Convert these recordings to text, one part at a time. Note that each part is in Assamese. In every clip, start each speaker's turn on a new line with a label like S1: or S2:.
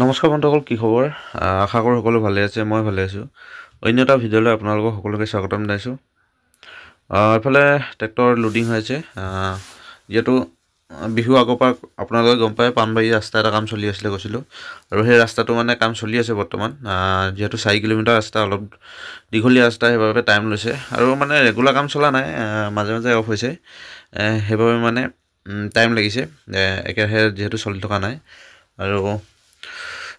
S1: নমস্কাৰ বন্ধুসকল, কি খবৰ? আশা কৰোঁ সকলো ভালে আছে। মই ভালে আছোঁ। অন্য এটা ভিডিঅ'লৈ আপোনালোকক সকলোকে স্বাগতম জনাইছোঁ। এইফালে ট্ৰেক্টৰ লোডিং হৈ আছে। যিহেতু বিহু আগৰ পৰা আপোনালোকে গম পায় পাণবাৰী ৰাস্তা এটা কাম চলি আছিলে কৈছিলোঁ, আৰু সেই ৰাস্তাটো মানে কাম চলি আছে বৰ্তমান। যিহেতু 4 কিলোমিটাৰ ৰাস্তা, অলপ দীঘলীয়া ৰাস্তা, সেইবাবে টাইম লৈছে। আৰু মানে ৰেগুলাৰ কাম চলা নাই, মাজে মাজে অফ হৈছে, সেইবাবে মানে টাইম লাগিছে, একেৰাহে যিহেতু চলি থকা নাই। আৰু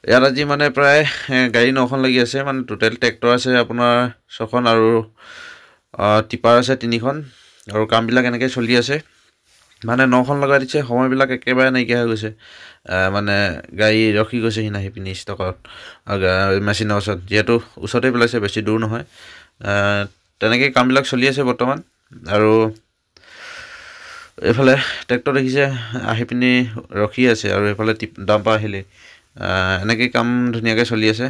S1: ইয়াত আজি মানে প্ৰায় গাড়ী 9খন লাগি আছে। মানে টোটেল ট্ৰেক্টৰ আছে আপোনাৰ 6খন আৰু টিপাৰ আছে 3খন, আৰু কামবিলাক এনেকৈ চলি আছে। মানে 9খন লগাই দিছে, সময়বিলাক একেবাৰে নাইকিয়া হৈ গৈছে। মানে গাড়ী ৰখি গৈছে সি নাহি পিনি ষ্টকত মেচিনৰ ওচৰত, যিহেতু ওচৰতে পেলাইছে, বেছি দূৰ নহয়। তেনেকৈ কামবিলাক চলি আছে বৰ্তমান। আৰু এইফালে ট্ৰেক্টৰ দেখিছে আহি পিনি ৰখি আছে, আৰু এইফালে ডাম্পাৰ আহিলে। এনেকৈ কাম ধুনীয়াকৈ চলি আছে।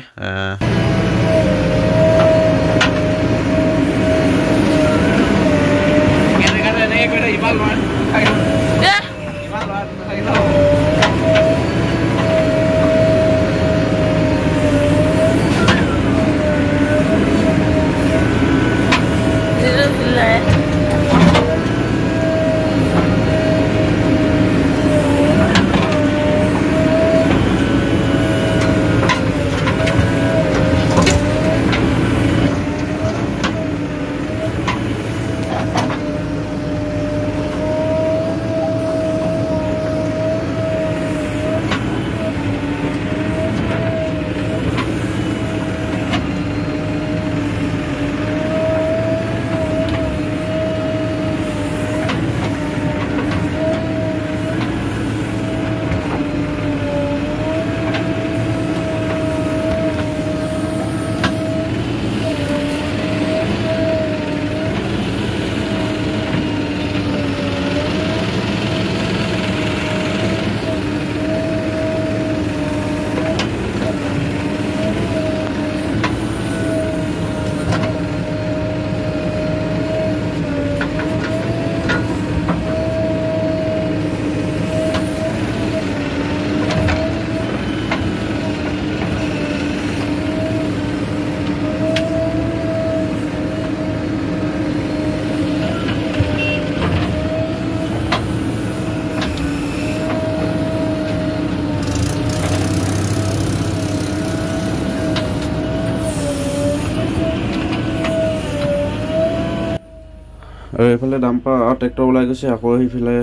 S1: আৰু এইফালে ডাম্পাৰ ট্ৰেক্টৰ ওলাই গৈছে, আকৌ সেইফালে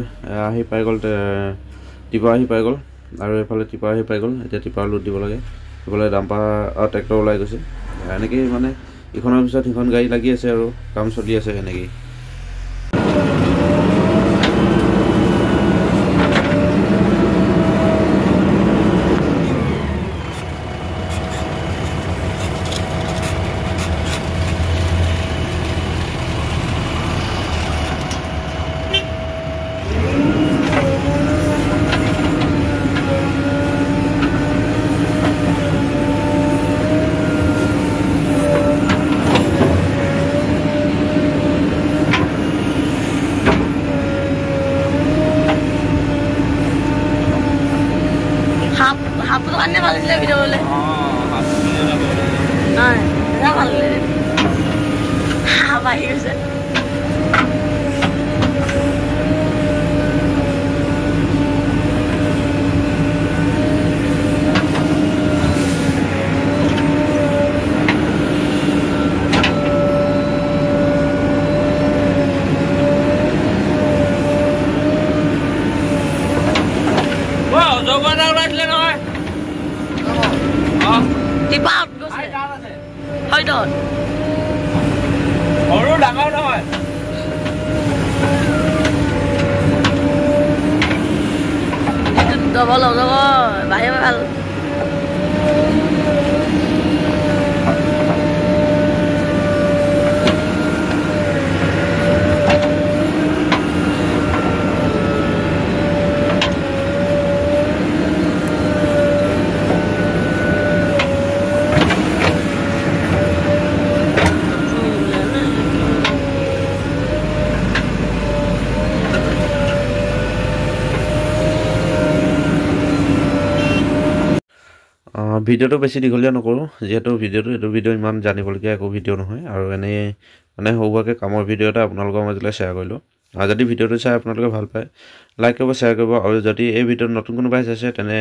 S1: আহি পাই গ'ল, টিপাৰ আহি পাই গ'ল, আৰু এইফালে টিপাৰ আহি পাই গ'ল। এতিয়া টিপাৰ লোড দিব লাগে। সেইফালে ডাম্পাৰ ট্ৰেক্টৰ ওলাই গৈছে। এনেকেই মানে ইখনৰ পিছত সিখন গাড়ী লাগি আছে, আৰু কাম চলি আছে সেনেকেই।
S2: হাফটো কাৰণে ভাল দিলে ভিডিঅ' বোলে। নাই ভাল দিলে, হাফ আহি গৈছে। টিপাত গৈছে হয়তো সৰু ডাঙৰ নহয়। ডবল হ'ব বাহিৰ ভাল।
S1: ভিডিঅ'টো বেছি দীঘলীয়া নকৰোঁ যিহেতু এইটো ভিডিঅ' ইমান জানিবলগীয়া একো ভিডিঅ' নহয় আৰু এনেই মানে সৰুভাৱে কামৰ ভিডিঅ' এটা আপোনালোকৰ মাজলৈ শ্বেয়াৰ কৰিলোঁ আৰু যদি ভিডিঅ'টো চাই আপোনালোকে ভাল পায় লাইক কৰিব শ্বেয়াৰ কৰিব আৰু যদি এই ভিডিঅ'ত নতুন কোনোবাই চাইছে তেনে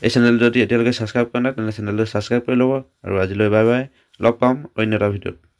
S1: এই চেনেল যদি এতিয়ালৈকে ছাবস্ক্ৰাইব কৰা নাই তেনে চেনেলটো ছাবস্ক্ৰাইব কৰি ল'ব আৰু আজিলৈ বাই বাই লগ পাম অন্য এটা ভিডিঅ'ত